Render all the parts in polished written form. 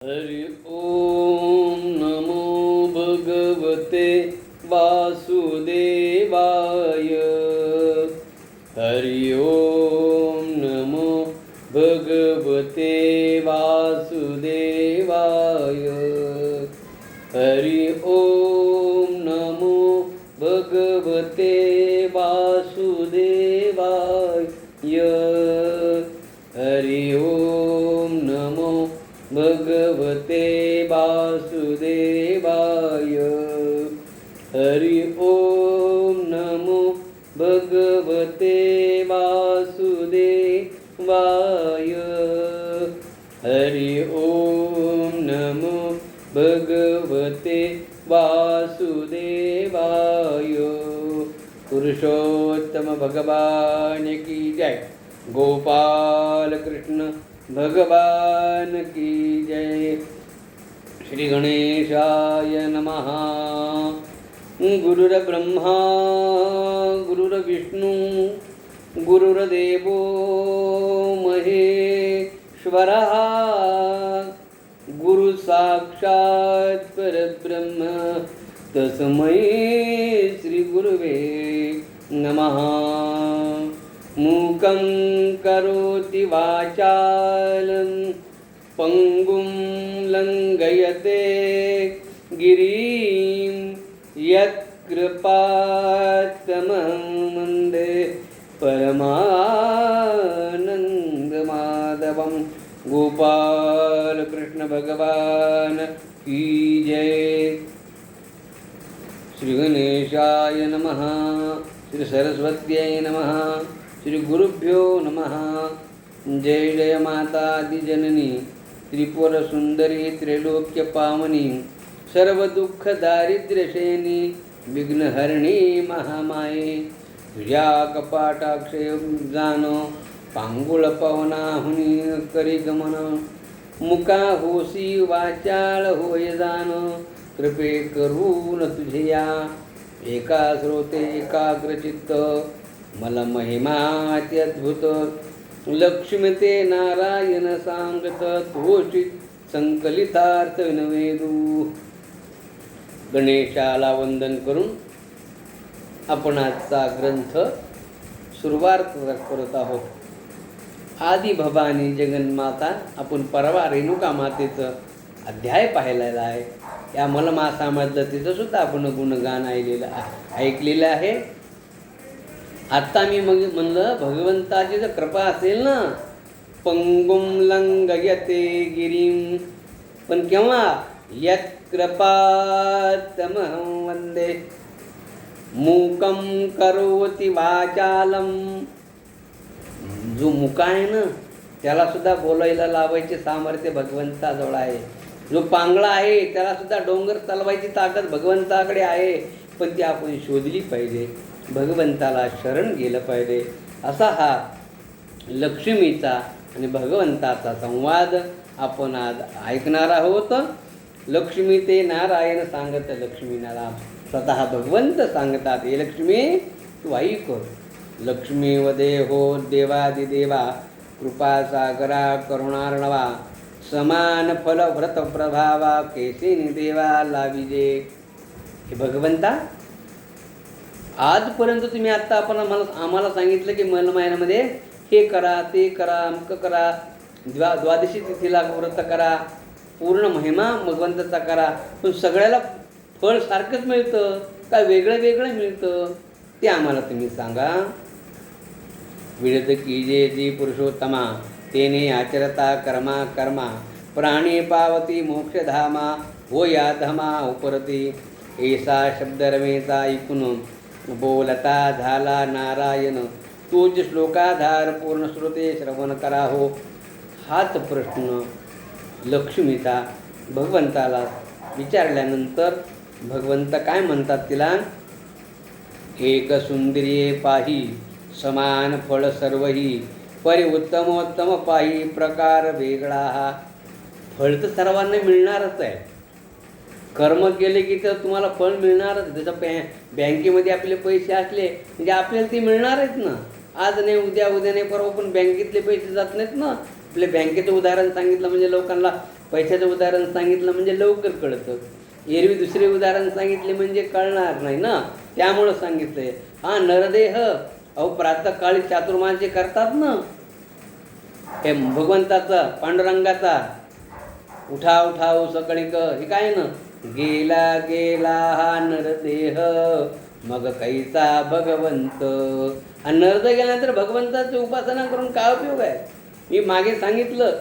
हरि ओम नमो भगवते वासुदेवाय। हरि ओम नमो भगवते वासुदेवाय। हरि ओम नमो भगवते वासुदेवाय। हरि ओम नमो भगवते वासुदेवाय। हरि ओम नमो भगवते वासुदेवाय। हरि ओम नमो भगवते वासुदेवाय। पुरुषोत्तम भगवान की जय। गोपाल कृष्ण भगवान की जय। श्री गणेशाय नमः। गुरुर्ब्रह्मा गुरुर्विष्णु गुरुर्देवो महेश्वरः। गुरु साक्षात् परब्रह्म तस्मै श्री गुरुवे नमः। मूकं करोति वाचालं पंगुं लंघयते गिरिं यत्कृपातमहं वन्दे परमानन्दमाधवं। गोपाल कृष्ण भगवान की जय। श्री गणेशाय नमः। श्री सरस्वत्यै नमः। श्री गुरुभ्यो नमः। जय जय माता आदिजननी त्रिपुर सुंदरी त्रैलोक्य पावनी सर्व दुःख दारिद्र्यशयनी विघ्नहरणी महामाये। तुझ्या कपाटाक्षय जानो पांगुळ पवनाहुनी करी गमन। मुका होसी वाचाळ होय जान कृपे करून तुझे या। एका श्रोते एकाग्रचित्त मला महिमाति अद्भुत। लक्ष्मी ते नारायण सांगत तोषित संकलितार्थ विनवेदू। गणेशाला वंदन करून आपण आजचा ग्रंथ सुरुवात करत आहोत। आदि भवानी जगन्माता आपण परवा रेणुका मातेचं अध्याय पाहिलेला आहे। या मलमासामधलं तिचं सुद्धा आपण गुणगान ऐकलेलं आहे। आत्ता मी मग म्हणलं भगवंताची जर कृपा असेल ना, पंगुं लंघयते गिरिं, पण केव्हा यत् कृपातमहं वंदे मूकं करोति वाचालं। जो मुका आहे ना त्याला सुद्धा बोलायला लावायचे सामर्थ्य भगवंताजवळ आहे। जो पांगळा आहे त्याला सुद्धा डोंगर चालवायची ताकद भगवंताकडे आहे, पण ती आपण शोधली पाहिजे, भगवंताला शरण गेलं पाहिजे। असा हा लक्ष्मीचा आणि भगवंताचा संवाद आपण आज ऐकणार आहोत। लक्ष्मी ते नारायण सांगत लक्ष्मीला स्वतः भगवंत सांगतात, हे लक्ष्मी तू ऐक। लक्ष्मी वदे हो देवादिदेवा कृपा सागरा करुणार्णवा समान फल व्रत प्रभावा केसिनी देवा लाविजे। हे भगवंता, आजपर्यंत तुम्ही आत्ता आम्हाला सांगितलं की महिन्यामध्ये हे करा ते करा अमक करा, द्वादशी तिथीला व्रत करा, पूर्ण महिमा भगवंताचा करा, पण सगळ्याला फळ सारखंच मिळतं का वेगळं वेगळं मिळतं ते आम्हाला तुम्ही सांगा। विडत कीजे जी पुरुषोत्तमा तेने आचरता कर्मा कर्मा प्राणी पावती मोक्षधामा हो या धमा उपरती। ऐसा शब्द रमेचा ऐकून बोलता झाला नारायण, तोच श्लोकाधार पूर्ण श्रोते श्रवण करा हो। हाच प्रश्न लक्ष्मीचा भगवंताला विचारल्यानंतर भगवंत काय म्हणतात तिला, एक सुंदरिये पाही समान फळ सर्वही, परी उत्तमोत्तम पाही प्रकार वेगळा हा। फळ तर सर्वांना मिळणारच आहे, कर्म केले की तर तुम्हाला फळ मिळणारच। जसं बँकेमध्ये आपले पैसे असले म्हणजे आपल्याला ते मिळणार आहेत ना। आज नाही उद्या, उद्या नाही परवा, पण बँकेतले पैसे जात नाहीत ना। आपल्या बँकेचं उदाहरण सांगितलं म्हणजे लोकांना पैशाचं उदाहरण सांगितलं म्हणजे लवकर कळतं. एरवी दुसरे उदाहरण सांगितले म्हणजे कळणार नाही ना, त्यामुळं सांगितलंय. हा नरदेह, अहो प्रातःकाळी चातुर्मास्य करतात ना, हे भगवंताचा पांडुरंगाचा, उठा उठाव सकळीक, हे काय ना, गेला गेला हा नरदेह मग कैसा भगवंत. आणि नरदेह गेल्यानंतर भगवंताची उपासना करून काय उपयोग आहे? मी मागे सांगितलं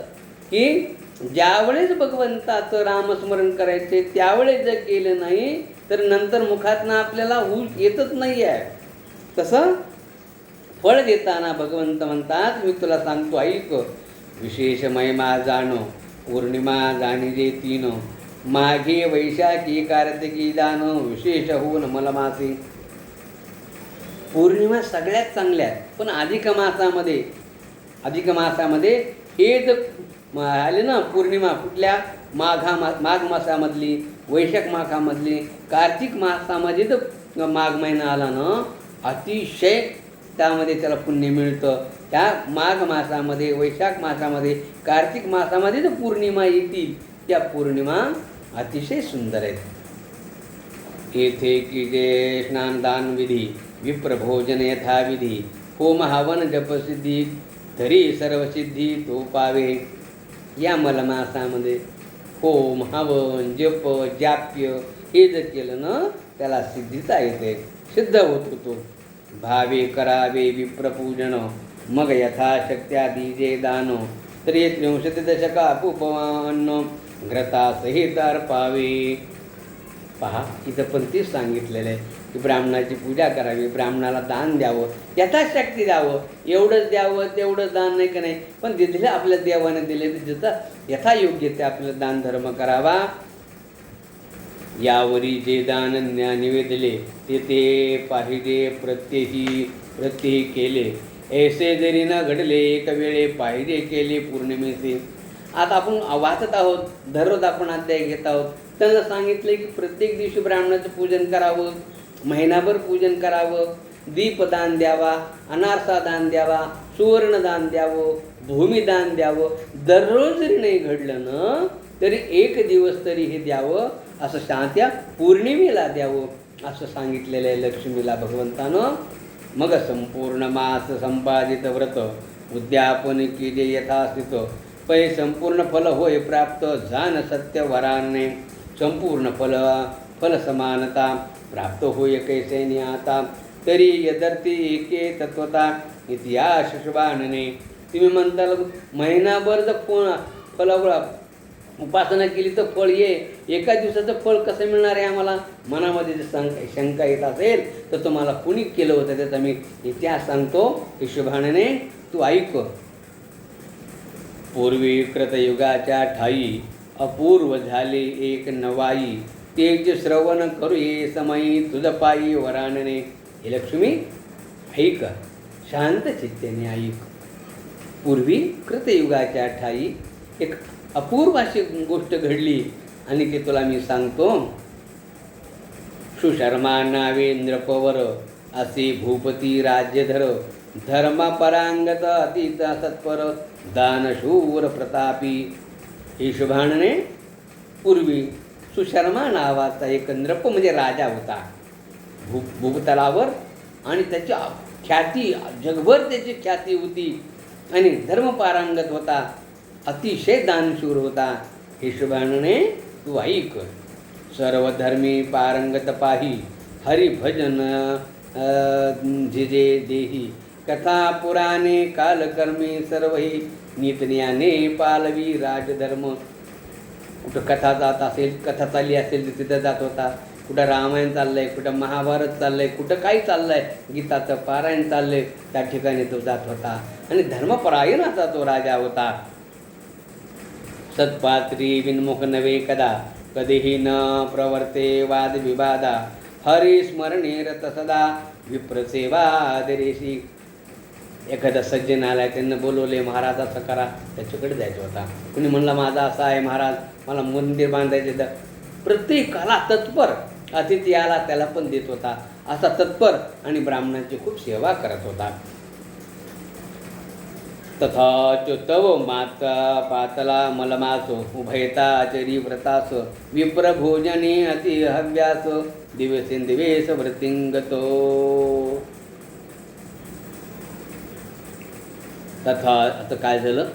की ज्यावेळेस भगवंताचं रामस्मरण करायचे त्यावेळेस जर केलं नाही तर नंतर मुखातनं आपल्याला होऊ येतच नाही आहे. तसं फळ देताना भगवंत म्हणतात, मी तुला सांगतो ऐक, विशेष महिमा जाणो, पौर्णिमा जाणीजे तीन, माघे वैशाखी कार्तिकी दान, विशेष होऊन मलमासी. पौर्णिमा सगळ्यात चांगल्या आहेत, पण अधिक मासामध्ये हे जर आले ना पौर्णिमा, कुठल्या माघ मासामधली, वैशाख मासामधली, कार्तिक मासामध्ये जर माघ महिना आला ना, अतिशय त्यामध्ये त्याला पुण्य मिळतं. त्या माघ मासामध्ये, वैशाख मासामध्ये, कार्तिक मासामध्ये जर पौर्णिमा येतील, त्या पौर्णिमा अतिशय सुंदर आहेत. येथे की जे स्नानदान विधी, विप्रभोजन यथाविधी, होम हवन जपसिद्धी, तरी सर्वसिद्धी तो पावे. या मलमासामध्ये होम हवन जप जाप्य हे जर केलं ना, त्याला सिद्धीचा येते, सिद्ध होत होतो. भावे करावे विप्रपूजन, मग यथाशक्त्यादी जे दान, तरी 63 दशका उपवान घ्रता सहित अर्पावे. पहा, इथं पण तीच सांगितलेलं आहे की ब्राह्मणाची पूजा करावी, ब्राह्मणाला दान द्यावं, यथाशक्ती द्यावं. एवढंच द्यावं तेवढं दान नाही का नाही, पण दिले आपल्या देवाने दिले तर ज्याचं यथायोग्य ते आपलं दान धर्म करावा. यावरी जे दान निवेदले ते पाहिजे प्रत्येही केले, ऐसे जरी न घडले एक वेळे पाहिजे केले पौर्णिमेचे. आता आपण वाचत आहोत, दररोज आपण अध्याय घेत आहोत. त्यांना सांगितलं की प्रत्येक दिवशी ब्राह्मणाचं पूजन करावं, महिनाभर पूजन करावं, दीपदान द्यावा, अनारसा दान द्यावा, सुवर्णदान द्यावं, भूमिदान द्यावं. दररोज जरी नाही घडलं ना तरी एक दिवस तरी हे द्यावं, असं त्या पौर्णिमेला द्यावं असं सांगितलेलं आहे लक्ष्मीला भगवंतानं. मग संपूर्ण मास संपादित व्रत उद्यापन केले यथास्थित, पै संपूर्ण फल होय प्राप्त जान सत्य वराने. संपूर्ण फल समानता प्राप्त होय कैसे आता, तरी यदर्थी एके तत्वता इतिहास शुभानने. तुम्ही म्हणताल महिनाभर जर फल उपासना केली तर फळ ये, एका दिवसाचं फळ कसं मिळणार आहे आम्हाला? मनामध्ये जर शंका येत असेल तर तुम्हाला कुणी केलं होतं त्याचा मी इतिहास सांगतो. हिशोबाने तू ऐक. पूर्वी कृतयुगाच्या ठाई अपूर्व झाले एक नवाई, तेज श्रवण करू ये समयी तुझ पायी वरानने. हे लक्ष्मी ऐक, शांत चित्तेने ऐक. पूर्वी कृतयुगाच्या ठाई एक अपूर्व अशी गोष्ट घडली आणि ते तुला मी सांगतो. सुशर्मा नावे नृपवर असे भूपती राज्यधर, धर्मपरांगत अतीत सत्पर, दानशूर प्रतापी. हिशोबाने पूर्वी सुशर्मा नावाचा एक नृप म्हणजे राजा होता भूतलावर, आणि त्याची ख्याती जगभर त्याची ख्याती होती आणि धर्मपारंगत होता, अतिशय दानशूर होता. हिशोबाने तू ऐक. सर्वधर्मी पारंगत पाही, हरिभजन जे देही, कथा पुराणे कालकर्मी सर्वही, नीतन्याने पालवी राजधर्म. कुठं कथा जात असेल, कथा चालली असेल तर तिथं जात होता. कुठं रामायण चाललं आहे, कुठं महाभारत चाललं आहे, कुठं काही चाललं आहे, गीताचं पारायण चाललं आहे, त्या ठिकाणी तो जात होता आणि धर्मपरायणाचा तो राजा होता. सत्पात्री विन्मुख नवे कदा, कधीही न प्रवर्ते वाद विवादा, हरिस्मरणे रत सदा, विप्रसेवा आदरेशी. एखादा सज्जन आला आहे, त्यांना बोलवले, महाराज असं करा, त्याच्याकडे जायचं होता. कुणी म्हणलं माझा असा आहे महाराज, मला मंदिर बांधायचे, तर प्रत्येकाला तत्पर अतिथी आला त्याला पण देत होता. असा तत्पर आणि ब्राह्मणांची खूप सेवा करत होता. तथा तव माता पातला मलमास उभयता आचरी व्रतास विप्रभोजने अति हव्यास दिवसेंदिवेश वृत्तिंगतो. तथा आता काय झालं?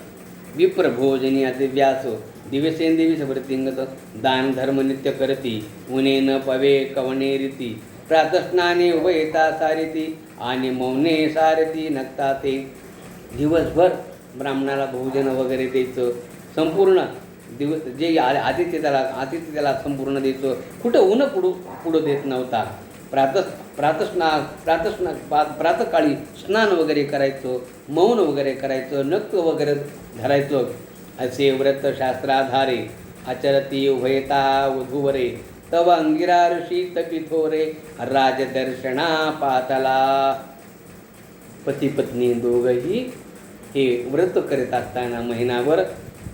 विप्रभोजनी अति व्यास दिवसेंदिवेश वृत्तिंगत. दान धर्म नित्य करती उने न पवे कवणे रीती प्रातस्नाने उभयता सारिती आणि मौने सारती नक्ता ते. दिवसभर ब्राह्मणाला भोजन वगैरे द्यायचं, संपूर्ण दिवस जे आदित्य त्याला संपूर्ण द्यायचं. कुठं ऊन पुढं देत नव्हता. प्रातःकाळी स्नान वगैरे करायचं, मौन वगैरे करायचं, नक्त वगैरे धरायचं. असे व्रत शास्त्राधारे आचरती उभयता वधूवरे तव अंगिरा ऋषी तपिथोरे राजदर्शना पातला. पती पत्नी दोघंही हे व्रत करीत असताना महिनाभर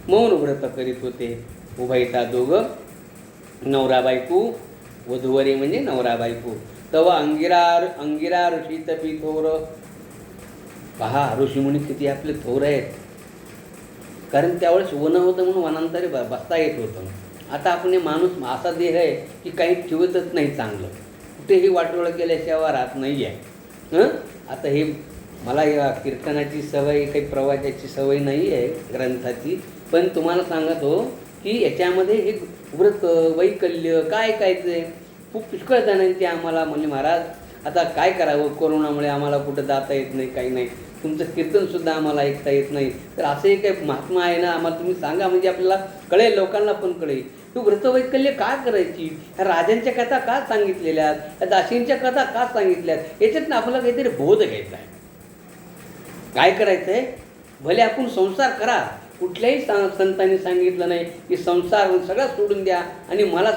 मौन व्रत करीत होते. उभयता दोघं, नवरा बायको, वधूवरे म्हणजे नवरा बायको. तव अंगिरा ऋषी तपी थोर. पहा ऋषीमुनी किती आपले थोर आहेत. कारण त्यावेळेस वन होतं म्हणून वनांतरी बसता येत होतं. आता आपण हे माणूस असा देह आहे की काही ठेवतच नाही चांगलं, कुठेही वाटोळं केल्याशिवाय राहत नाही आहे. आता हे मला या कीर्तनाची सवय, काही प्रवासाची सवय नाही आहे ग्रंथाची, पण तुम्हाला सांगत हो की याच्यामध्ये हे व्रत वैकल्य काय कायचं खूप पुष्कळ जणांची आम्हाला म्हणजे महाराज आता काय करावं, कोरोनामुळे आम्हाला कुठं जाता येत नाही, काही नाही, तुमचं कीर्तनसुद्धा आम्हाला ऐकता येत नाही. तर असंही काही महात्मा आहे ना, आम्हाला तुम्ही सांगा म्हणजे आपल्याला कळेल, लोकांना पण कळेल. तू व्रतवैकल्य का करायची, ह्या राजांच्या कथा का सांगितलेल्या, ह्या दासींच्या कथा का सांगितल्यात, याच्यातनं आपल्याला काहीतरी बोध घ्यायचा आहे. काय करायचं आहे, भले आपण संसार करा, कुठल्याही संतांनी सांगितलं नाही की संसार सगळं सोडून द्या आणि मला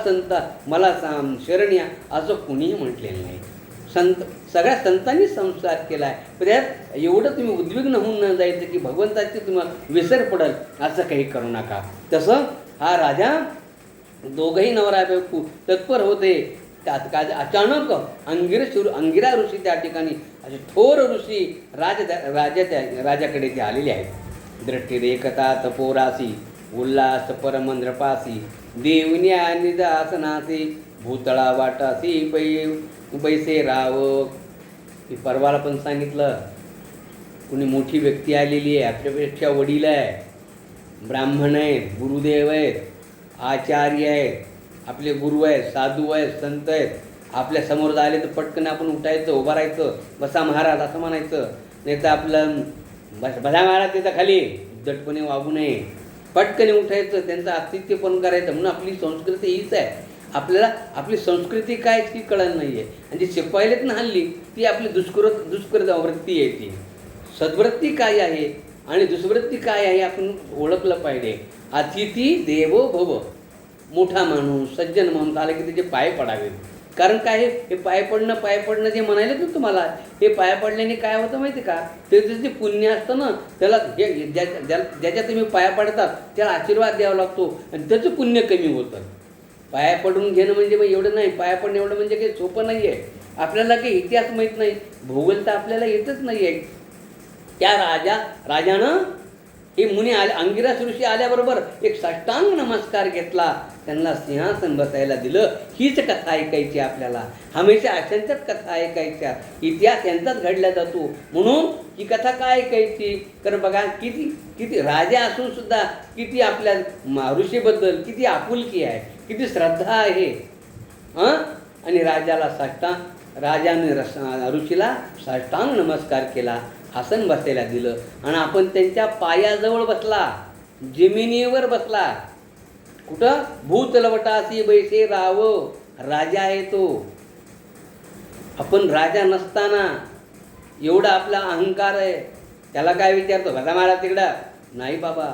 शरण या, असं कुणीही म्हटलेलं नाही. सगळ्या संतांनी संसार केला आहे. पण त्यात एवढं तुम्ही उद्विग्न होऊन न जायचं की भगवंताची तुम्हाला विसर पडेल, असं काही करू नका. तसं हा राजा दोघंही नवरा बायको तत्पर होते. त्यात काय अचानक अंगिरा ऋषी त्या ठिकाणी असे थोर ऋषी राजाकडे ते आलेले आहेत. दृष्टीरेखता तपोरासी उल्हास परमंद्रपासी देवन्या निदासनासी भूतळा वाटासी पैसे राव. मी परवाला पण सांगितलं, कुणी मोठी व्यक्ती आलेली आहे, आपल्यापेक्षा वडील आहे, ब्राह्मण आहेत, गुरुदेव आहेत, आचार्य आहेत, आपले गुरु आहेत, साधू आहेत, संत आहेत. आपल्या समोर आले तर पटकन आपण उठायचं, उभं राहायचं, बसा महाराज असं म्हणायचं. नाही तर आपलं बसा महाराज त्याचा खाली उद्धटपणे वागू नये, पटकन उठायचं, त्यांचं आतिथ्य पण करायचं. म्हणून आपली संस्कृती हीच आहे. आपल्याला आपली संस्कृती काय ती कळत नाही आहे. आणि जी शिपायलेत ना हल्ली ती आपली दुष्कृत वृत्ती आहे. ती सद्वृत्ती काय आहे आणि दुष्वृत्ती काय आहे आपण ओळखलं पाहिजे. अतिथी देवो भव, मोठा माणूस सज्जन माणूस आला की त्याचे पाय पडावे. कारण काय हे पाय पडणं जे म्हणाले ना तुम्हाला, हे पाय पडल्याने काय होतं माहिती का, ते जे पुण्य असतं ना त्याला ज्याच्या तुम्ही पाया पडतात त्याला आशीर्वाद द्यावा लागतो आणि त्याचं पुण्य कमी होतं. पाया पडून घेणं म्हणजे मग एवढं नाही, पाया पडणं एवढं म्हणजे काही सोपं नाही आहे. आपल्याला काही इतिहास माहीत नाही, भूगोल तर आपल्याला येतच नाही आहे. त्या राजानं हे मुनी आले, अंगिरास ऋषी आल्याबरोबर एक साष्टांग नमस्कार घेतला, त्यांना सिंहासन बसायला दिलं. हीच कथा ऐकायची आपल्याला, हमेशा अशांच्याच कथा ऐकायच्या. इतिहास यांचाच घडला जातो म्हणून ही कथा काय ऐकायची. तर बघा किती राजा असून सुद्धा किती आपल्या ऋषीबद्दल किती आपुलकी आहे, किती श्रद्धा आहे. आणि राजाने ऋषीला साष्टांग नमस्कार केला, आसन बसायला दिलं आणि आपण त्यांच्या पायाजवळ बसला, जमिनीवर बसला. कुठं भूतलवटासी बैसे राव, राजा आहे तो. आपण राजा नसताना एवढा आपला अहंकार आहे, त्याला काय विचारतो भला मारा तिकडं, नाही बाबा.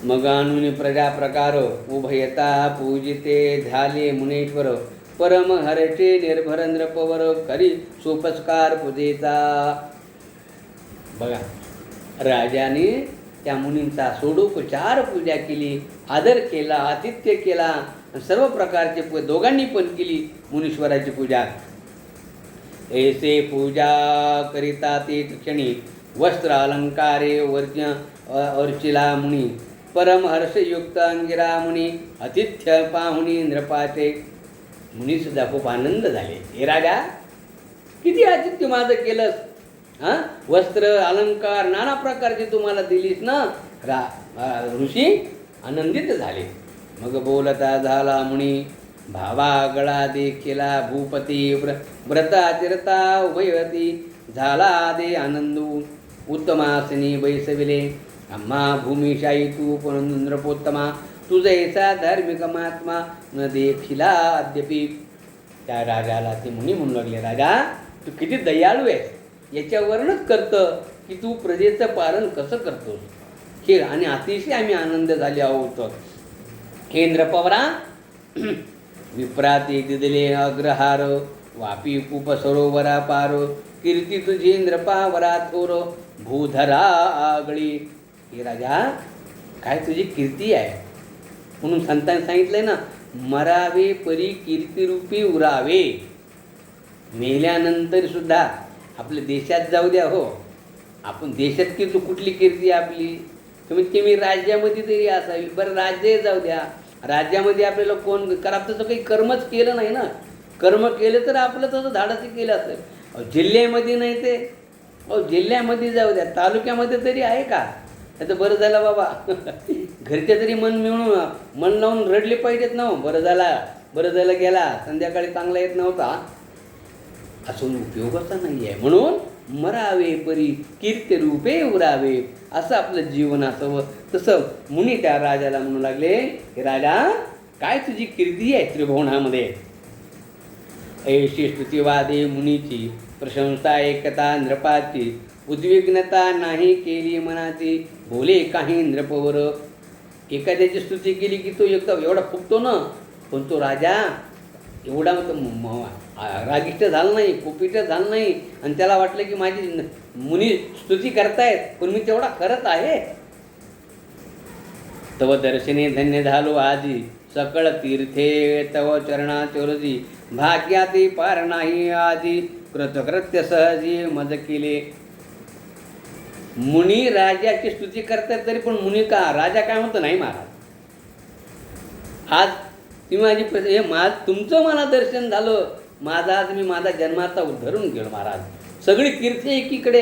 मग आणून प्रजा प्रकार उभयता पूजिते झाले मुनेश्वर परम हरटे निर्भर नृपवर करी सोपस्कार पूजेचा. बघा राजाने त्या मुनींचा सोडोपचार पूजा केली, आदर केला, आतिथ्य केला, सर्व प्रकारचे दोघांनी पण केली मुनीश्वराची पूजा. ऐसे पूजा करिता ते क्षणी वस्त्र अलंकारे वर्ज्य अर्चिला मुनी परम हर्षयुक्त अंगिरा मुनी आतिथ्य पाहुणी नृपाचे. मुनीसुद्धा खूप आनंद झाले. हे राजा किती आतिथ्य माझं केलंस, हां वस्त्र अलंकार नाना प्रकारचे तुम्हाला दिलीस ना. ऋषी आनंदित झाले. मग बोलता झाला मुनी भावा गळा देखिला भूपती व्रता चिरता उभयवती झाला दे आनंदू उत्तमासनी बैसविले आम्हा भूमिशाही तू पण नृपोत्तमा तुझैसा धार्मिक महात्मा न देखिला अद्यपि. त्या राजाला ते मुनी म्हणू लागले, राजा तू किती दयाळू आहेस, याच्यावरूनच करतं की तू प्रजेचं पालन कसं करतोस हे, आणि अतिशय आम्ही आनंद झाले आहोत. हे नृपवरा विप्राती दिदले अग्रहार वापी कूप सरोवरा पार कीर्ती तुझी नृपावरा थोर भूधरा आगळी. हे राजा काय तुझी कीर्ती आहे म्हणून संतांनी सांगितलंय ना, मरावे परी कीर्तिरूपी उरावे. मेल्यानंतर सुद्धा आपल्या देशात जाऊ द्या, हो आपण देशात की कुठली कीर्ती आपली, कमीत कमी राज्यामध्ये तरी असावी. बरं राज्य जाऊ द्या, राज्यामध्ये आपल्याला कोण करा, तसं काही कर्मच केलं नाही ना. कर्म केलं तर आपलं तसं धाडसं केलं असेल. जिल्ह्यामध्ये नाही ते, जिल्ह्यामध्ये जाऊ द्या, तालुक्यामध्ये तरी आहे का. आता बरं झालं बाबा घरचे तरी मन मिळून मन लावून रडले पाहिजेत ना. बरं झालं गेला, संध्याकाळी चांगला येत नव्हता, असून उपयोगाचा नाही आहे. म्हणून मरावे परी कीर्तिरूपे उरावे, असं आपलं जीवन असावं. तसं मुनी त्या राजाला म्हणू लागले, हे राजा काय तुझी कीर्ती आहे त्रिभुवनामध्ये. ऐशी स्तुतिवादे मुनीची प्रशंसा एकता नृपाची उद्विग्नता नाही केली मनाची बोले काही नृपवर. एखाद्याची स्तुती केली की तो एवढा फुगतो ना, पण तो राजा एवढा रागिष्ट झाला नाही, कुपिष्ट झाला नाही, आणि त्याला वाटलं की माझी मुनी स्तुती करतायत पण मी तेवढा करत आहे. तव दर्शने धन्य झालो आजी सकळ तीर्थे तव चरणा चोरजी भाग्याती पार नाही आजी कृतकृत्य सहजी मज केले. मुनी राजाची स्तुती करतात तरी पण मुनी का राजा काय म्हणतो, नाही महाराज आज तुम्ही माझी तुमचं मला दर्शन झालं, माझा आज मी माझा जन्माचा उद्धरून गेलो महाराज. सगळी कीर्ती एकीकडे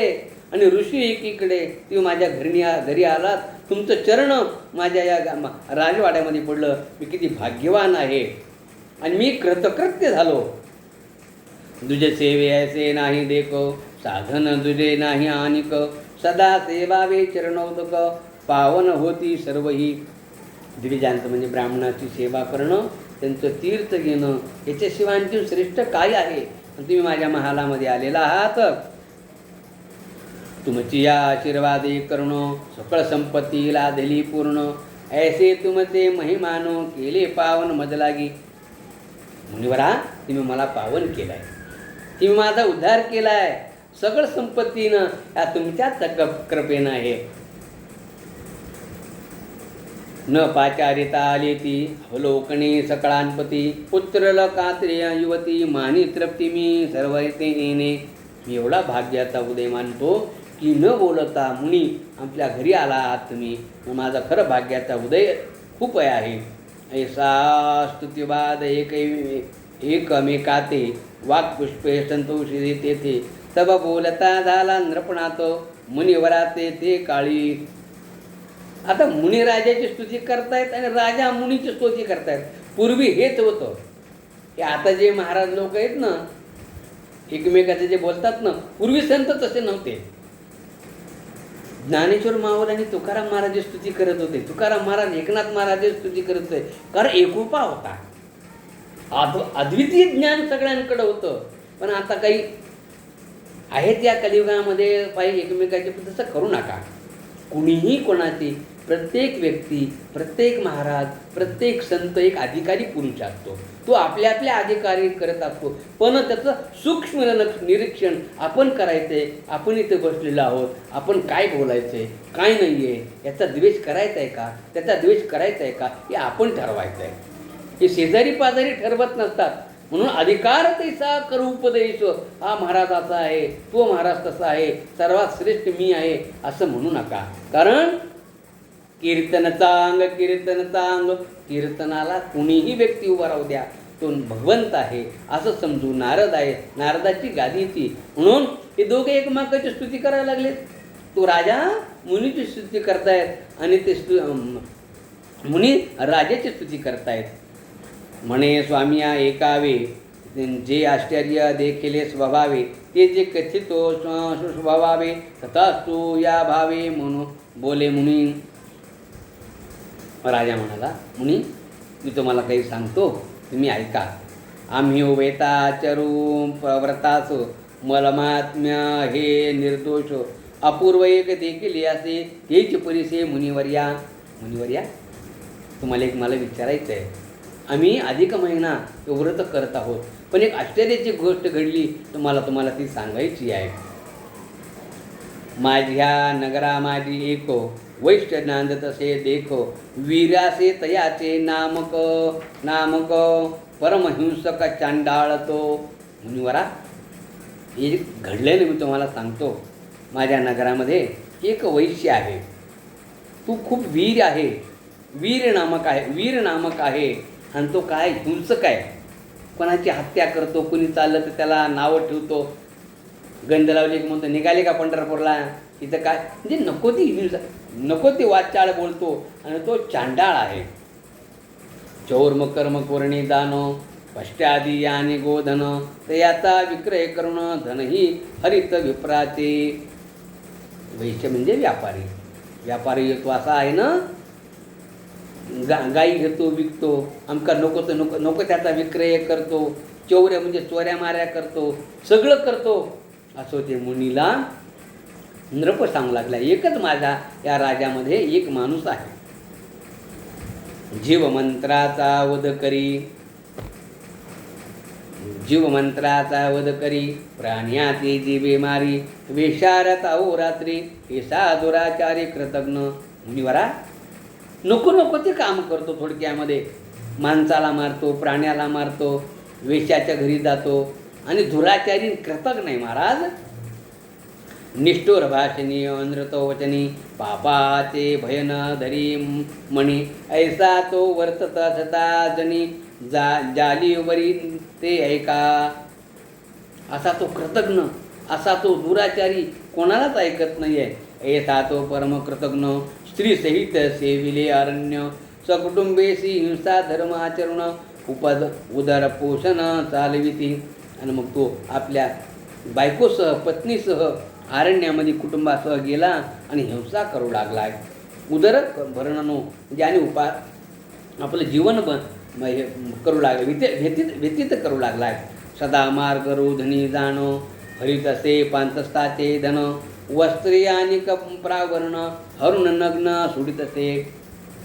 आणि ऋषी एकीकडे, तुम्ही माझ्या घरी आलात, तुमचं चरण माझ्या या राजवाड्यामध्ये पडलं, मी किती भाग्यवान आहे आणि मी कृतकृत्य झालो. तुझे सेवे ऐसे नाही देखो साधन तुझे नाही आनिक सदा सेवावे चरणोदक पावन होती सर्वही. दिविजांचं म्हणजे ब्राह्मणाची सेवा करणं, त्यांचं तीर्थ घेणं, याच्याशिवाय आणखी श्रेष्ठ काय आहे. तुम्ही माझ्या महालामध्ये आलेला आहात, तुमची या आशीर्वादे करणं सकळ संपत्तीला दिली पूर्ण ऐसे तुमचे महिमानो केले पावन मजलागी. मुनिवरा तुम्ही मला पावन केलाय, तुम्ही माझा उद्धार केलाय, सगळं संपत्तीनं या तुमच्याच कृपेनं आहे. न पाचारिता आली ती अवलोकणी सकळांपती पुत्रल कात्रिय युवती मानी तृप्ती मी सर्व येते येणे. मी एवढा भाग्याचा उदय मानतो की न बोलता मुनी आपल्या घरी आला आहात तुम्ही, माझा खरं भाग्याचा उदय खूप आहे. ऐसा स्तुतिवाद एकमेकाते वाक्पुष्पे संतोषी तेथे तब बोलता झाला नृपणात मुनिवराते ते काळी. आता मुनी राजाची स्तुती करतायत आणि राजा मुनीची स्तुती करतायत. पूर्वी हेच होतं, हे आता जे महाराज लोक आहेत ना एकमेकाचे जे बोलतात ना, पूर्वी संत तसे नव्हते. ज्ञानेश्वर माऊली आणि तुकाराम महाराज स्तुती करत होते, तुकाराम महाराज एकनाथ महाराज स्तुती करत होते, कारण एकोपा होता, अद्वितीय ज्ञान सगळ्यांकडे होतं. पण आता काही आहेत या कलियुगामध्ये पाहिजे एकमेकाचे, तसं करू नका. कुणीही कोणाची, प्रत्येक व्यक्ती, प्रत्येक महाराज, प्रत्येक संत एक अधिकारी पुरुष असतो, तो आपल्या आपल्या अधिकारी करत असतो. पण त्याचं सूक्ष्म निरीक्षण आपण करायचं आहे. आपण इथे बसलेलो आहोत, आपण काय बोलायचं आहे काय नाही आहे, याचा द्वेष करायचा आहे का, त्याचा द्वेष करायचा आहे का, हे आपण ठरवायचं आहे. हे शेजारी पाजारी ठरवत नसतात. म्हणून अधिकार तैसा करू उपदेश, हा महाराजाचा आहे, तो महाराज तसा आहे, सर्वात श्रेष्ठ मी आहे असं म्हणू नका. कारण कीर्तन चांग, कीर्तन चांग, कीर्तनाला कुणीही व्यक्ती उभा राहू द्या, तो भगवंत आहे असं समजू. नारद आहे, नारदाची गादी ती. म्हणून हे दोघे एकमेकाची स्तुती करायला लागलेत. तो राजा मुनीची स्तुती करतायत आणि ते मुनी राजाची स्तुती करतायत. म्हणे स्वामिया ऐकावे, जे आश्चर्य देखील स्वभावे, ते जे कथितो स्वभावे, तथास्तु या भावे म्हणून बोले मुनी. राजा म्हणाला, मुनी मी तुम्हाला काही सांगतो, तुम्ही ऐका. आम्ही वेताचरू प्रव्रतास मलमात्म्य हे निर्दोष, अपूर्व एक देखील असे हेच परिसे मुनिवर्या. मुनिवर्या, तुम्हाला एक मला विचारायचं आहे. आम्ही अधिक महिना व्रत करत आहोत, पण एक आश्चर्याची गोष्ट घडली, तुम्हाला ती सांगायची आहे. माझ्या नगरा माझी एको, वैश्य नांद तसे देखो, वीरासे तयाचे नामक नामक, परमहिंसक चांडाळ तो. मुनिवरा, हे घडलेलं मी तुम्हाला सांगतो. माझ्या नगरामध्ये एक वैश्य आहे, तू खूप वीर आहे, वीर नामक आहे आणि तो काय हिंसक आहे. कोणाची हत्या करतो, कुणी चाललं तर त्याला नावं ठेवतो. गंध लावली की म्हणतो निघाले का पंढरपूरला, इथं काय म्हणजे नको ती हिंसा, नको ती वाचाळ बोलतो आणि तो चांडाळ आहे. चौर्म कर्म कोरणी दान, पश्चादी आणि गोधन, तर याचा विक्रय करून धनही हरित विप्राचे. वैश्य म्हणजे व्यापारी तो असा आहे ना, गाई घेतो, विकतो, आमका नको तर नको त्याचा विक्रय करतो, चौर्य म्हणजे चोऱ्या माऱ्या करतो, सगळं करतो असं ते मुनीला नृप सांगू लागला. एकच माझा या राज्यामध्ये एक माणूस आहे, जीव मंत्राचा वध करी, प्राण्याची जीवे मारी, वेशारत अहोरात्री, हे दुराचारी कृतज्ञ. मुनिवरा, नको ते काम करतो. थोडक्यामध्ये माणसाला मारतो, प्राण्याला मारतो, वेश्याच्या घरी जातो आणि दुराचारी कृतज्ञ नाही. महाराज, निष्ठुर भाषणी अनृतो वचनी, पापाचे भयन धरी मणी, ऐसा तो वर्तत सता जनी, जालीवरी ते ऐका. असा तो कृतज्ञ, असा तो दुराचारी कोणालाच ऐकत नाही आहे. ऐसा तो परमकृतज्ञ, स्त्रीसहित सेविले अरण्य, सकुटुंबेशी हिंसा धर्म आचरण, उदर पोषण चालविती. आणि मग तो आपल्या बायकोसह, पत्नीसह अरण्यामध्ये कुटुंबासह गेला आणि हिंसा करू लागलाय. उदर भरणनो ज्याने आपलं जीवन करू लागले, व्यतीत करू लागलाय. सदा मार्ग रोधनी जाणो, हरितसे पांतस्ताचे धन, वस्त्रे आणि कपरावरण, हरुण नग्न सोडितसे.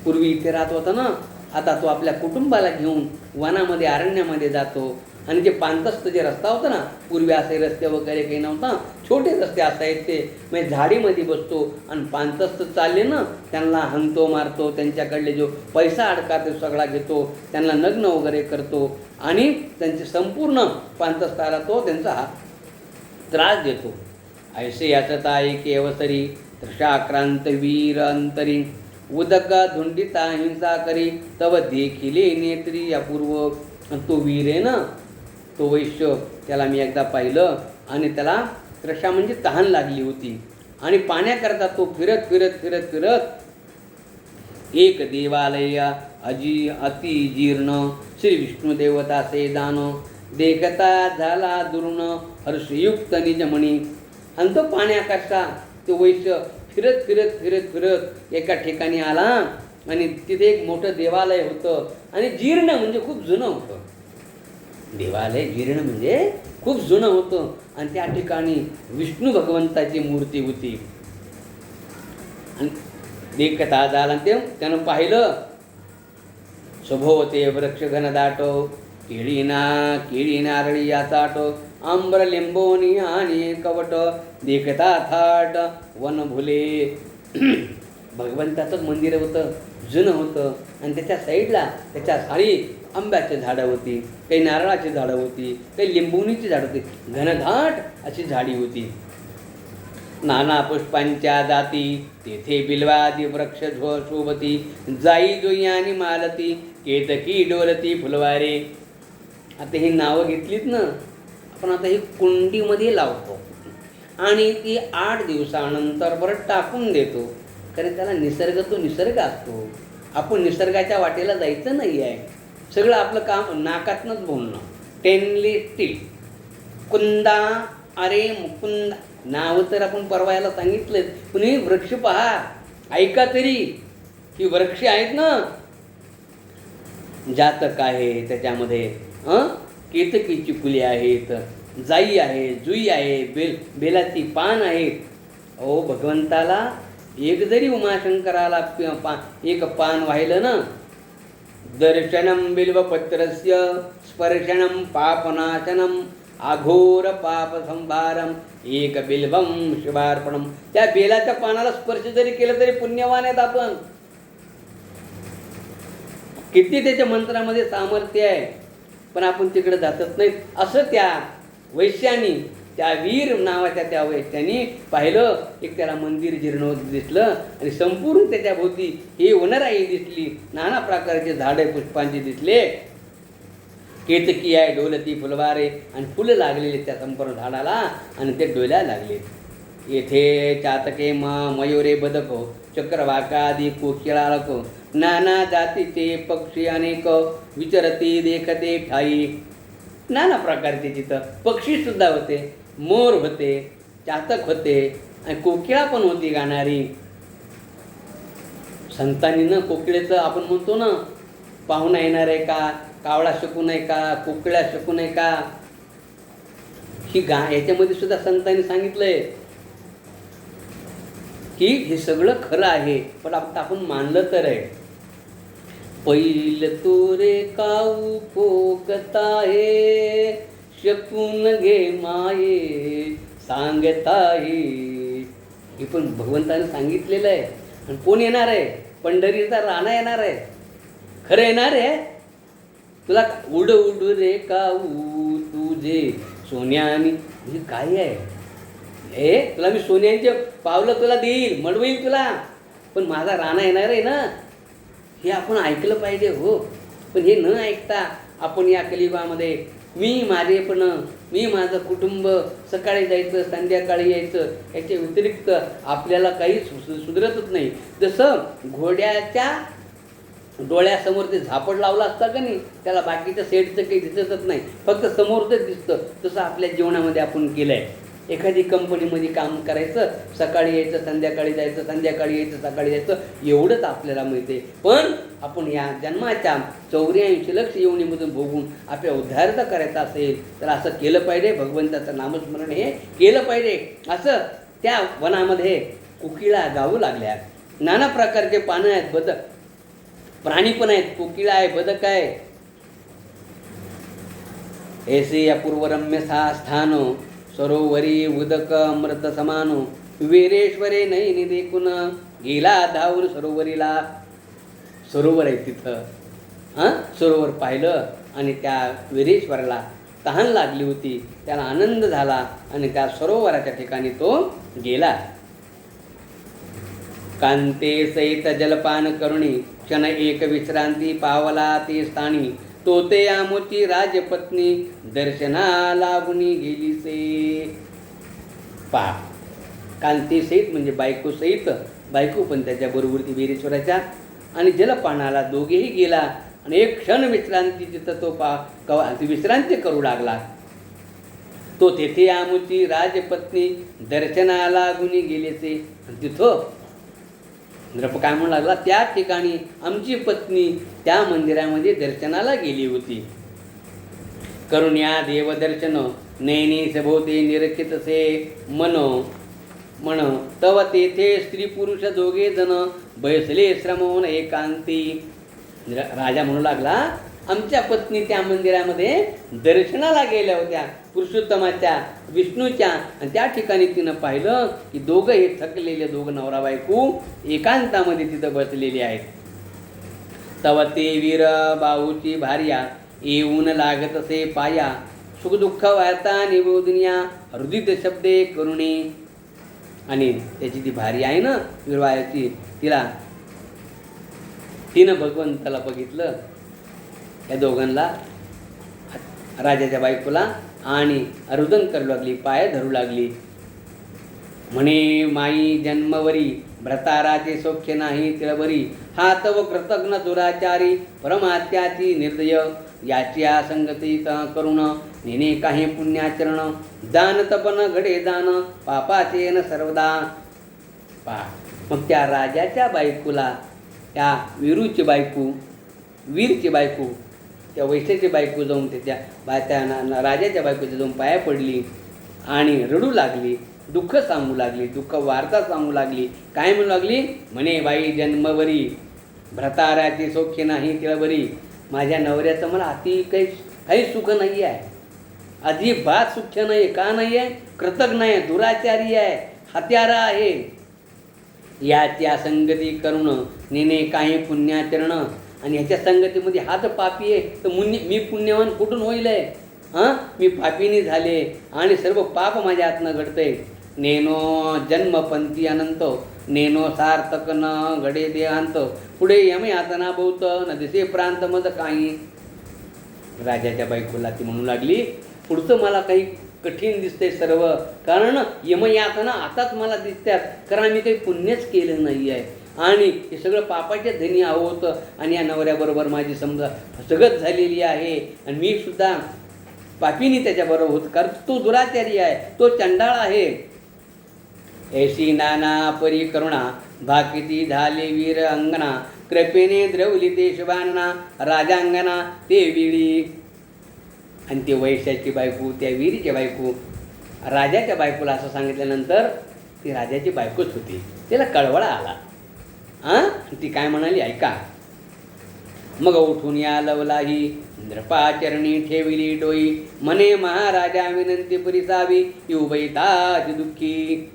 पूर्वी इथे राहत होता ना, आता तो आपल्या कुटुंबाला घेऊन वनामध्ये अरण्यामध्ये जातो. आणि जे पांतस्त जे रस्ता होता ना, पूर्वी असे रस्ते वगैरे काही नव्हता, छोटे रस्ते असायचे, म्हणजे झाडीमध्ये बसतो आणि पांतस्त चालले ना त्यांना हणतो, मारतो, त्यांच्याकडले जो पैसा अडका ते सगळा घेतो, त्यांना नग्न वगैरे करतो आणि त्यांचे संपूर्ण पांतस्ताला तो त्यांचा त्रास देतो. ऐसे याचता एक अवसरी, तृषाक्रांत वीर अंतरी, उदक धुंडिता हिंसा करी, तव देखिले नेत्री अपूर्व. तो वीर आहे ना, तो वैश्य, त्याला मी एकदा पाहिलं आणि त्याला तृषा म्हणजे तहान लागली होती आणि पाण्याकरता तो फिरत एक देवालय अति जीर्ण, श्री विष्णुदेवता से दान, देखता झाला दुर्ण, हर्षयुक्त निजमणी. आणि तो पाण्याकरता तो वैश्य फिरत एका ठिकाणी आला आणि तिथे एक मोठं देवालय होतं आणि जीर्ण म्हणजे खूप जुनं होतं. देवालय जीर्ण म्हणजे खूप जुनं होतं आणि त्या ठिकाणी विष्णू भगवंताची मूर्ती होती. आणि देखता झाला ते त्यानं पाहिलं, शोभवते वृक्ष घनदाट, केळी नारळी याचाट, आंबर लिंबोनी आणि कवट, देखता थाट वन भुले, भगवंताचंच मंदिर होतं, जुनं होतं. आणि त्याच्या साईडला त्याच्या सारी आंब्याची झाडं होती, काही नारळाची झाडं होती, काही लिंबुणीची झाडं होती, घनदाट अशी झाडी होती. नाना पुष्पांच्या जाती तेथे बिल्वादी वृक्ष शोभती, जाई जोई आणि मालती, केतकी डोलती फुलवारे. आता ही नावं घेतलीत ना आपण, आता ही कुंडीमध्ये लावतो आणि ती 8 दिवसानंतर परत टाकून देतो. कारण त्याला निसर्ग तो निसर्ग असतो. आपण निसर्गाच्या वाटेला जायचं नाही आहे. सगळं आपलं काम नाकातनंच बोलणं. टेनली स्टील कुंदा अरे मुकुंदा नाव तर आपण परवा याला सांगितलं. पण ही वृक्ष पहा, ऐका तरी. ही वृक्ष आहेत ना, जातक आहे त्याच्यामध्ये, केतकीची फुले आहेत, जाई आहे, जुई आहे, बेलाची पान आहेत. अहो भगवंताला एक जरी उमाशंकराला एक पान वाहिलं ना, दर्शनम बिल्वपत्रस्य स्पर्शनम पापनाशनम अघोर पाप संभारम एक बिल्वम शिवार्पणम. त्या बेलाच्या पानाला स्पर्श जरी केलं तरी पुण्यवान आहेत आपण. किती त्याच्या मंत्रामध्ये सामर्थ्य आहे, पण आपण तिकडे जातच नाहीत. असं त्या वैश्यानी, त्या वीर नावाच्या त्या वैश्यानी पाहिलं. एक त्याला मंदिर जीर्ण दिसलं आणि संपूर्ण त्याच्या भोवती ही वनराई दिसली, नाना प्रकारचे झाडे पुष्पांचे दिसले. केतकी आहे, डोलती फुलवारे, आणि फुलं लागलेले त्या संपूर्ण झाडाला आणि ते डोल्या लागले. येथे चातके मयुरे बदको, चक्रवाकादी कोकिळाळको, नाना जातीचे पक्षी अनेक, विचरती देखते ठाई. नाना प्रकारचे तिथं पक्षीसुद्धा होते, मोर होते, चातक होते आणि कोकिळा पण होती गाणारी. संतांनीनं कोकिळेचं आपण म्हणतो ना, पाहुणा येणार आहे का, कावळा शकून आहे का, कोकिळा शकून आहे का, ही याच्यामध्ये सुद्धा संतांनी सांगितलंय की हे सगळं खरं आहे. पण आपण मानलं तर आहे. पैल तुरे काऊ पोकता हे, शकून घे माये सांगता हे. हे पण भगवंताने सांगितलेलं आहे. आणि कोण येणार आहे? पंढरीचा राणा येणार आहे. खरं येणार आहे. तुला उड उड रे काऊ तुझे सोन्यानी, हे काय आहे? तुला मी सोन्यांचे पावलं तुला देईल, मडवईल तुला, पण माझा राणा येणार आहे ना, हे आपण ऐकलं पाहिजे. हो, पण हे न ऐकता आपण या कलियुगामध्ये मी माझेपण, मी माझं कुटुंब, सकाळी जायचं संध्याकाळी यायचं, याच्या व्यतिरिक्त आपल्याला काही सुधरतच नाही. जसं घोड्याच्या डोळ्यासमोर ते झापड लावलं असतं का नाही, त्याला बाकीच्या सेटचं काही दिसतच नाही, फक्त समोरच दिसतं. तसं आपल्या जीवनामध्ये आपण केलं आहे. एखादी कंपनीमध्ये काम करायचं, सकाळी यायचं संध्याकाळी जायचं, संध्याकाळी यायचं सकाळी जायचं, एवढंच आपल्याला मिळते. पण आपण या जन्माच्या 84 लक्ष योनीमधून भोगून आपल्या उद्धार करायचा असेल तर असं केलं पाहिजे. भगवंताचं नामस्मरण हे केलं पाहिजे. असं त्या वनामध्ये कोकिळा गाऊ लागल्या. नाना प्रकारचे पानं आहेत, बदक प्राणी पण आहेत, कोकिळा आहे, बदक आहे. ऐसे अपूर्वरम्य सा स्थान, सरोवरी उदक अमृत समान, वीरेश्वरे नैनी देखून गेला धावून सरोवरीला. सरोवर आहे तिथं. सरोवर पाहिलं आणि त्या वीरेश्वराला तहान लागली होती, त्याला आनंद झाला आणि त्या सरोवराच्या ठिकाणी तो गेला. कांते सहित जलपान करुणी, क्षण एक विश्रांती पावला ते स्थानी, तोते आमोची राजपत्नी दर्शना लागुनी गेली से. पहा, कांती सहित म्हणजे बायको सहित, बायको पण त्याच्याबरोबर ती वीरेश्वराच्या, आणि जलपानाला दोघेही गेला आणि एक क्षण विश्रांती तिथं तो विश्रांती करू लागला. तो तेथे आमोची राजपत्नी दर्शना लागुनी गेलेसे. तिथं नृप काय म्हणू लागला, त्या ठिकाणी आमची पत्नी त्या मंदिरामध्ये दर्शनाला गेली होती. करुण्या देवदर्शन नैनी सभोवती निरखितसे मन तव तेथे स्त्री पुरुष दोघे जण बैसले श्रमवून एकांती. राजा म्हणू लागला, आमच्या पत्नी त्या मंदिरामध्ये दर्शनाला गेल्या होत्या, पुरुषोत्तमाच्या, विष्णूच्या. आणि त्या ठिकाणी तिनं पाहिलं की दोघं हे थकलेले दोघं नवरा बायको एकांतामध्ये तिथं बसलेले आहेत. तव ते वीर बाहूची भार्या येऊन लागत असे पाया, सुखदुःख वार्ता निवेदनिया हृदित शब्दे करुणे. आणि त्याची ती भार्या आहे ना वीरबायाची, तिनं भगवंताला बघितलं, या दोघांना, राजाच्या बायकोला, आणि रुदन करू लागली, पाय धरू लागली. म्हणे माई जन्मवरी भ्रताराचे सौख्य नाही तिळबरी, हा तव कृतज्ञ दुराचारी परमात्याची निर्दय, याची संगती करुण नेने काही पुण्याचरण, दान तपन घडे दान पापाचे न सर्वदा. पा मग त्या राजाच्या बायकोला, त्या वीरूची बायको, वीरची बायको, त्या वैश्याची बायको जाऊन त्या राजाच्या बायकोच्या जाऊन पाया पडली आणि रडू लागली, दुःख सांगू लागली, दुःख वार्ता सांगू लागली. काय म्हणू लागली? म्हणे बाई जन्मवरी भ्रताराची सौख्य नाही तिळबरी, माझ्या नवऱ्याचं मला काही सुख नाही आहे, अजिबात सुख्य नाही. का नाही आहे? कृतज्ञ आहे, दुराचारी आहे, हत्यारा आहे. याच्या संगती करून नेने काही पुण्याचरण, आणि ह्याच्या संगतीमध्ये हात पापी आहे, तर मी पुण्यवान कुठून होईल आहे? मी पापीनी झाले आणि सर्व पाप माझ्या हातनं घडतंय. नेनो जन्मपंथी अनंत, नेनो सार्थक न घडे देहांत, पुढे यमे यातना बहुत न दिसे प्रांत मध काही. राजाच्या बायकोला ती म्हणू लागली, पुढचं मला काही कठीण दिसतंय सर्व, कारण यमयातना आताच मला दिसतात, कारण मी काही पुण्यच केलं नाही आहे आणि हे सगळं पापाच्या धनी आहोत. आणि या नवऱ्याबरोबर माझी समजा फसगत झालेली आहे आणि मी सुद्धा पापीनी त्याच्याबरोबर होत, कारण तो दुराचारी आहे, तो चंडाळ आहे. ऐशी नाना परी करुणा भाकिती झाले वीर अंगना, कृपेने द्रवली ते शुभांगना राजांगना ते विळी. आणि ते वैश्याची बायको, त्या वीरीची बायको, राजाच्या बायकोला असं सांगितल्यानंतर ती राजाची बायकोच होती. तिला कळवळा आला. ती काय म्हणाली ऐका. मग उठून या लवलाही नृपाचरणी ठेविली डोई, म्हणे महाराजा विनंती परिसावी युवैताची दुःखी.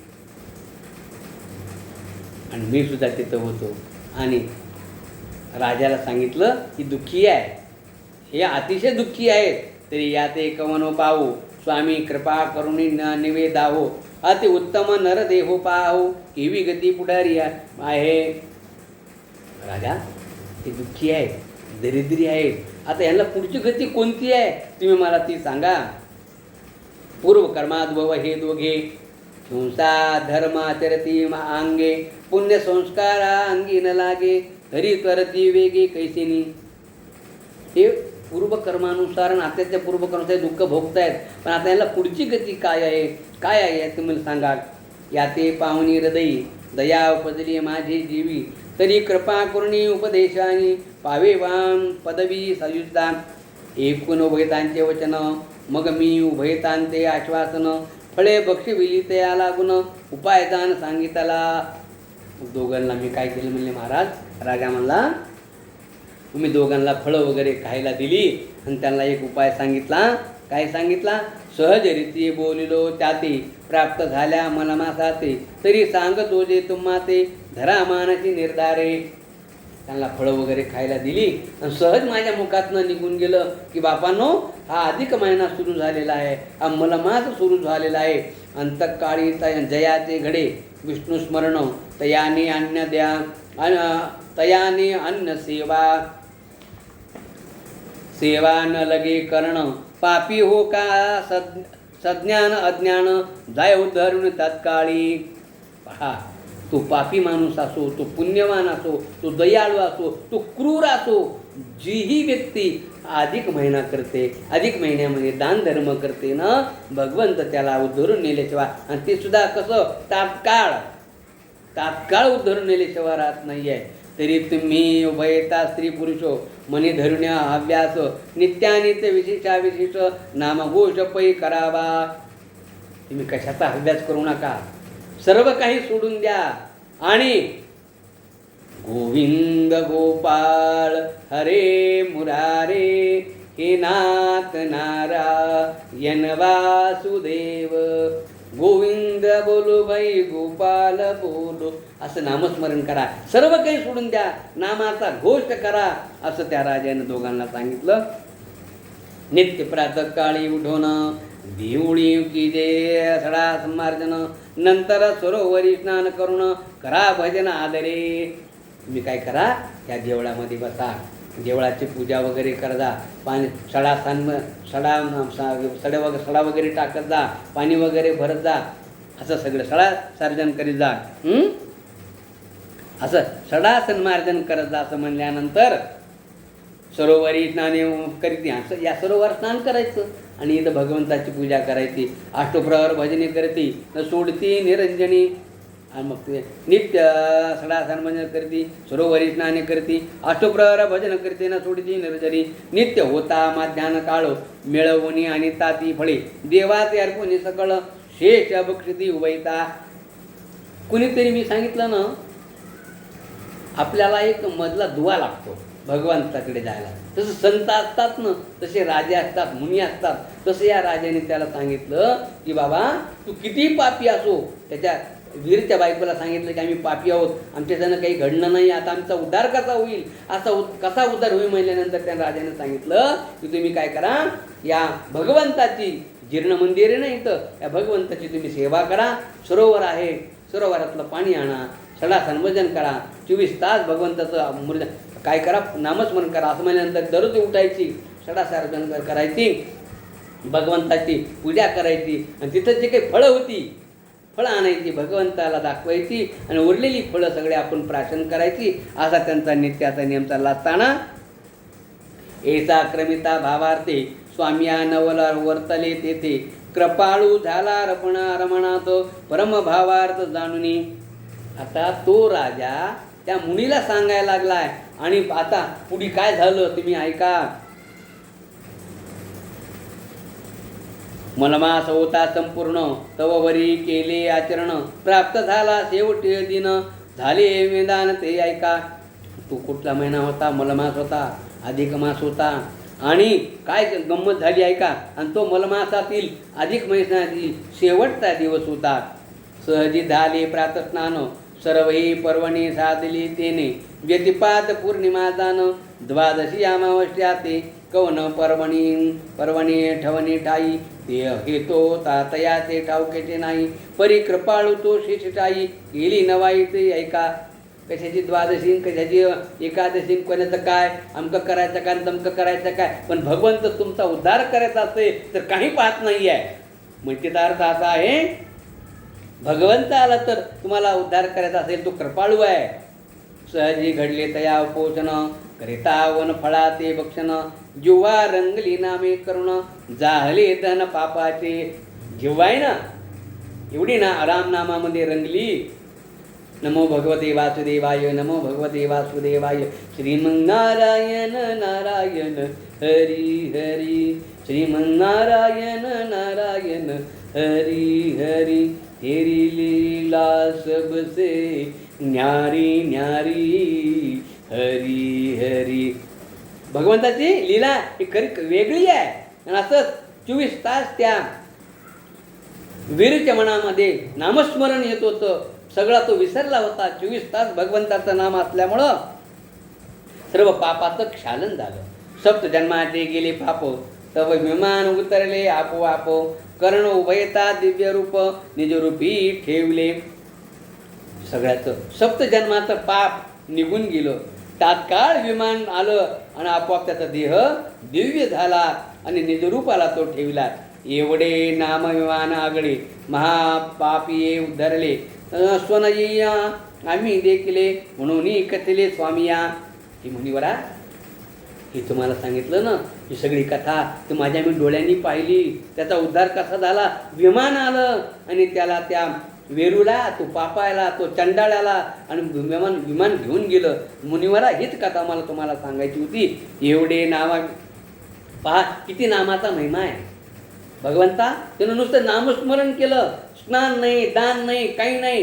आणि मी सुद्धा तिथं होतो आणि राजाला सांगितलं की दुःखी आहे, हे अतिशय दुःखी आहेत, तरी यात एक मनो पाहू, स्वामी कृपा करुणी न निवेदाहो, अति उत्तम नरदेहो पाहो, केवी गती पुढारी आहे. राजा हे दुःखी आहेत, दरिद्री आहेत, आता यांना पुढची गती कोणती आहे तुम्ही मला ती सांगा. पूर्वकर्माद्भव हे दोघे, हिंसा धर्माचरती अंगे, पुण्य संस्कारा अंगी न लागे, हरी करती वेगे कैसिनी. हे पूर्वकर्मानुसार आताच्या पूर्वकर्माचे दुःख भोगतायत, पण आता यांना पुढची गती काय आहे, काय आहे तुम्ही सांगा. याते पाहुणी हृदयी दया उपजली माझी जीवी, तरी कृपा करुणी उपदेशानी पावे वाम पदवी सयुज्ता. एकूण उभयतांचे वचन, मग मी उभयतांते आश्वासन, फळे बक्षविली तया लागून उपायदान सांगितला. दोघांना मी काय केलं म्हणले महाराज. राजा म्हणला तुम्ही दोघांना फळं वगैरे खायला दिली आणि त्यांना एक उपाय सांगितला. काय सांगितला? सहजरीती बोलिलो त्याते, प्राप्त झाल्या मनमासाते, तरी सांगतो जे तुम्हा ते धरा मानाची निर्धारे. त्यांना फळं वगैरे खायला दिली आणि सहज माझ्या मुखातनं निघून गेलं की बापांनो हा अधिक महिना सुरू झालेला आहे, हा मलमास सुरू झालेला आहे. अंतकाळी जयाचे घडे विष्णू स्मरण, तयाने अन्न द्या, तयाने अन्न सेवा न लगे कर्ण, पापी हो का सज्ञान अज्ञान, जाय उद्धरून तत्काळी. पहा, तो पापी माणूस असो, तो पुण्यवान असो, तो दयाळू असो, तो क्रूर असो, जीही व्यक्ती अधिक महिना करते, अधिक महिन्यामध्ये दान धर्म करते ना, भगवंत त्याला उद्धरून नेल्याशिवाय, आणि ते सुद्धा कसं तात्काळ उद्धरून नेल्याशिवाय राहत नाही आहे. तरी तुम्ही उभयता स्त्री पुरुषो मनी धरुण्या अभ्यास, नित्यानित्य विशेषाविशेष नामघोष पै करावा. तुम्ही कशाचा अभ्यास करू नका, सर्व काही सोडून द्या आणि गोविंद गोपाळ हरे मुरारे हे नाथ नारायण वासुदेव. गोविंद बोलो बाई गोपाल बोलो असं नामस्मरण करा. सर्व काही सोडून द्या, नामाचा घोष करा असं त्या राजाने दोघांना सांगितलं. नित्य प्रातः काळी उठवून देवळी की जे सडा संमार्जन, नंतर सरोवरी स्नान करून करा भजन आदरे. तुम्ही काय करा, त्या देवळामध्ये बसा, देवळाची पूजा वगैरे करत जा, पाणी सडा सडा वगैरे टाकत जा, पाणी वगैरे भरत जा, असं सगळं सडा सर्जन करीत जा. असं सडा सन्मार्जन करत जा. असं म्हणल्यानंतर सरोवरी स्नान करीत असं या सरोवर स्नान करायचं आणि इथं भगवंताची पूजा करायची. अष्टप्रहर भजनी करती न सोडती निरंजनी. आणि मग ते नित्य सडा सन्मार्जन करती, सरोवरी स्नाने करती, अष्टप्रहर भजन करते न सोडती निरंजनी. नित्य होता माध्यान काळ मिळवणी आणि ताती फळे, देवाचे अर्पणी सकळ शेष बक्षती उभयता. कुणीतरी मी सांगितलं ना, आपल्याला एक मधला दुवा लागतो भगवंताकडे जायला. तसं संत असतात ना, तसे राजे असतात, मुनी असतात. तसं या राजाने त्याला सांगितलं की बाबा तू किती पापी असो, त्याच्या वीरच्या बायकोला सांगितलं की आम्ही पापी आहोत, आमच्याच्यानं काही घडणं नाही, आता आमचा उद्धार कसा होईल, असा कसा उद्धार होईल म्हणल्यानंतर त्या राजाने सांगितलं की तुम्ही काय करा, या भगवंताची जीर्ण मंदिर नाही तर या भगवंताची तुम्ही सेवा करा. सरोवर आहे, सरोवरातलं पाणी आणा, सडा संवर्धन करा, 24 तास भगवंताचं काय करा, नामस्मरण करा. असं म्हणल्यानंतर दररोज उठायची, सडा सर्जन करायची, भगवंताची पूजा करायची आणि तिथं जे काही फळं होती फळं आणायची, भगवंताला दाखवायची आणि उरलेली फळं सगळे आपण प्राशन करायची. असा त्यांचा नित्याचा नियम चालला असताना एसा क्रमिता भावार्थे स्वामिया नवला वर्तले तेथे कृपाळू झाला रमणात परमभावार्थ जाणुनी. आता तो राजा त्या मुनीला सांगायला लागलाय आणि आता पुढे काय झालं तुम्ही ऐका. मनमास होता संपूर्ण तववरी केले आचरण, प्राप्त झाला शेवटी दिन झाले वेदान ते ऐका. तो कुठला महिना होता, मलमास होता, अधिक मास होता आणि काय गंमत झाली ऐका. आणि तो मलमासातील अधिक महिन्यातील शेवटचा दिवस होता. सहजी झाले प्रातस्नान सर्वही पर्वणी साधली तेने, व्यतिपात पौर्णिमा जान द्वादशी अमावस्या ते कवन पर्वणी ठवणी ठाई ते हेतो तातया ते ठाऊकेचे नाही. परी कृपाळू तो शेषटाई केली नवाई ते ऐका. कशाची द्वादशी, कशाची एकादशी, कोणाचं काय, अमकं करायचं काय, तमकं करायचं काय, पण भगवंत तुमचा उद्धार करायचा असेल तर काही पाहत नाही आहे. म्हणजे त्याचा अर्थ असा आहे, भगवंत आला तर तुम्हाला उद्धार करायचा असेल तो कृपाळू आहे. सहजी घडले तया पोषण करिता वन फळा ते भक्षण, जिव्हा रंगली नामे करुण जाहले धन पापाचे. जिव्हा आहे ना एवढी ना राम नामामध्ये रंगली. नमो भगवते वासुदेवाय, नमो भगवते वासुदेवाय. श्रीमन्नारायण नारायण हरी हरी, श्रीमन्नारायण नारायण हरी हरी. तेरी लीला सबसे न्यारी न्यारी हरी हरी. भगवंताची लीला ही खरी वेगळी आहे. आणि असंच 24 तास त्या वीरच्या मनामध्ये नामस्मरण येत होतं. सगळा तो विसरला होता. 24 तास भगवंताचं नाम असल्यामुळं सर्व पापाचं क्षालन झालं. सप्त जन्माचे गेले पाप, तव विमान उतरले आपोआप. कर्ण उभयता दिव्य रूप निजरूपी ठेवले. सगळ्याचं सप्त जन्माचं पाप निघून गेलं. तात्काळ विमान आलं आणि आपोआप त्याचा देह दिव्य झाला आणि निजरूपाला तो ठेवला. एवढे नाम विमान आगळे महापापीये उद्धरले. स्वनय्या आम्ही देखले म्हणून कथले स्वामिया. ही मुनिवरा ही तुम्हाला सांगितलं ना, ही सगळी कथा तर माझ्या मी डोळ्यांनी पाहिली. त्याचा उद्धार कसा झाला. विमान आलं आणि त्याला त्या वेरूला, तो पापायला, तो चंडाळाला आणि विमान घेऊन गेलं. मुनिवरा हीच कथा मला तुम्हाला सांगायची होती. एवढे नावा पहा किती नामाचा महिमा आहे भगवंता. त्यानं नुसतं नामस्मरण केलं, स्नान नाही, दान नाही, काही नाही,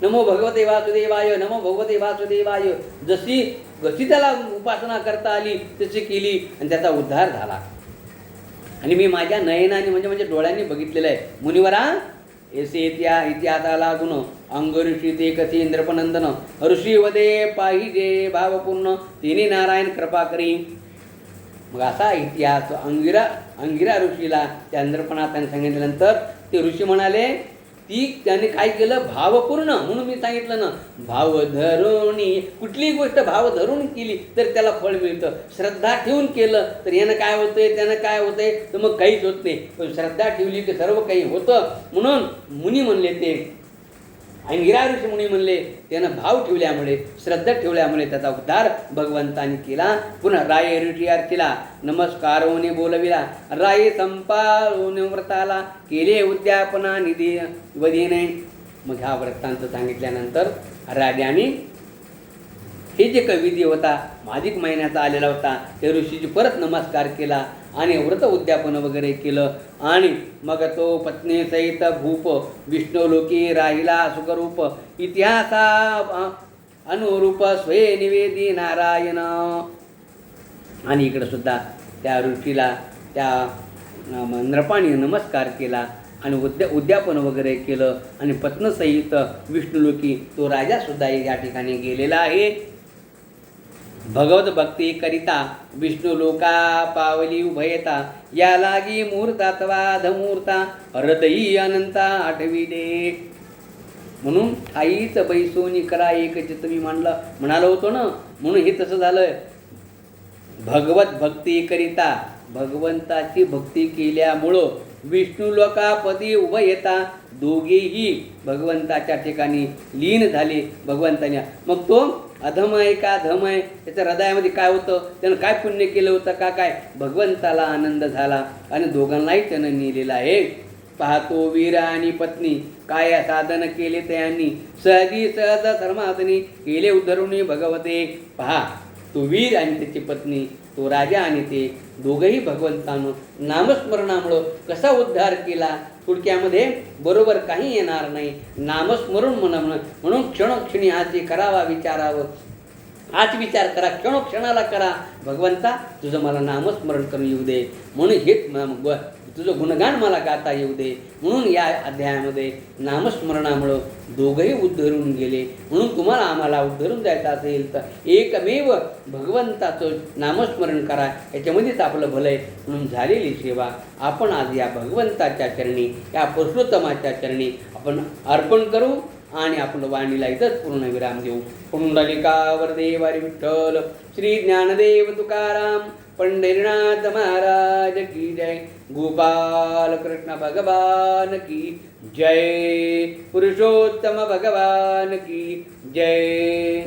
नमो भगवते वासुदेवाय, नमो भगवते वासुदेवाय. जशी जशी त्याला उपासना करता आली तशी केली आणि त्याचा उद्धार झाला. आणि मी माझ्या नयनाने म्हणजे डोळ्यांनी बघितलेलं आहे. मुनिवरा ऐसे इतिहासा लागून अंग ऋषी ते कथी इंद्रपनंदन ऋषी वदे पाहिजे भावपूर्ण तिने नारायण कृपा करी. मग असा इतिहास अंगिरा ऋषीला त्या इंद्रपनाथाने सांगितल्यानंतर ते ऋषी म्हणाले त्याने काय केलं, भावपूर्ण. म्हणून मी सांगितलं ना, भाव धरुणी कुठलीही गोष्ट भाव धरून केली तर त्याला फळ मिळतं. श्रद्धा ठेवून केलं तर यानं काय होतंय त्यानं काय होतंय तर मग काहीच होत नाही. पण श्रद्धा ठेवली की सर्व काही होतं. म्हणून मुनी म्हणले, ते अंगिरा ऋषी मुनी म्हणले, त्यानं भाव ठेवल्यामुळे श्रद्धा ठेवल्यामुळे त्याचा उद्धार भगवंताने केला. पुन्हा राये ऋषी अर्थिला नमस्कारोने बोलविला, राये संपाळून व्रताला केले उद्यापना निधी वधीने. मग हा वृत्तांत सांगितल्यानंतर राजाने हे जे कविधी होता अधिक महिन्याचा आलेला होता ते ऋषीची परत नमस्कार केला आणि व्रत उद्यापन वगैरे केलं. आणि मग तो पत्नीसहित भूप विष्णुलोकी राहिला सुखरूप इतिहासा अनुरूप स्वये निवेदी नारायण. आणि इकडं सुद्धा त्या ऋषीला त्या नृपाने नमस्कार केला आणि उद्यापन वगैरे केलं आणि पत्नीसहित विष्णुलोकी तो राजासुद्धा या ठिकाणी गेलेला आहे. भगवत भक्ती करिता विष्णू लोका पावली उभयता या लागी मुहूर्तात्वाधमुहूर्ता हृदयी अनंता आठवी दे. म्हणून ठाईच बैसोनी करा एक चित्त मी म्हणालो होतो ना. म्हणून हे तसं झालं. भगवत भक्ती करिता भगवंताची भक्ती केल्यामुळं विष्णू लोकापदी उभयता दोघेही भगवंताच्या ठिकाणी लीन झाले भगवंताने. मग तो अधम आहे का धम आहे त्याच्या हृदयामध्ये काय होतं, त्यानं काय पुण्य केलं होतं का काय, भगवंताला आनंद झाला आणि दोघांनाही त्यानं नेलेला आहे. पाहतो वीर आणि पत्नी काय साधन केले त्यांनी सहजी सहज धर्माधनी केले उद्धरुणी भगवते. पहा तो वीर आणि त्याची पत्नी, तो राजा आणि ते दोघंही भगवंतानं नामस्मरणामुळं कसा उद्धार केला. थोडक्यामध्ये बरोबर काही येणार नाही. नामस्मरण म्हणून क्षणोक्षणी हाच करावा विचारावं. हाच विचार करा, क्षणोक्षणाला करा, भगवंता तुझं मला नामस्मरण करून येऊ दे, म्हणून हेच तुझं गुणगान मला गाता येऊ दे. म्हणून या अध्यायामध्ये नामस्मरणामुळं दोघंही उद्धरून गेले. म्हणून तुम्हाला आम्हाला उद्धरून जायचं असेल तर एकमेव भगवंताचं नामस्मरण करा, याच्यामध्येच आपलं भलं आहे. म्हणून झालेली सेवा आपण आज या भगवंताच्या चरणी, या पुरुषोत्तमाच्या चरणी आपण अर्पण करू आणि आपण वाणीला इथंच पूर्ण विराम देऊ. पुंडलिकावर देवारी विठ्ठल, श्री ज्ञानदेव तुकाराम, पंढरीनाथ महाराज की जय, गोपाल कृष्ण भगवान की जय, पुरुषोत्तम भगवान की जय.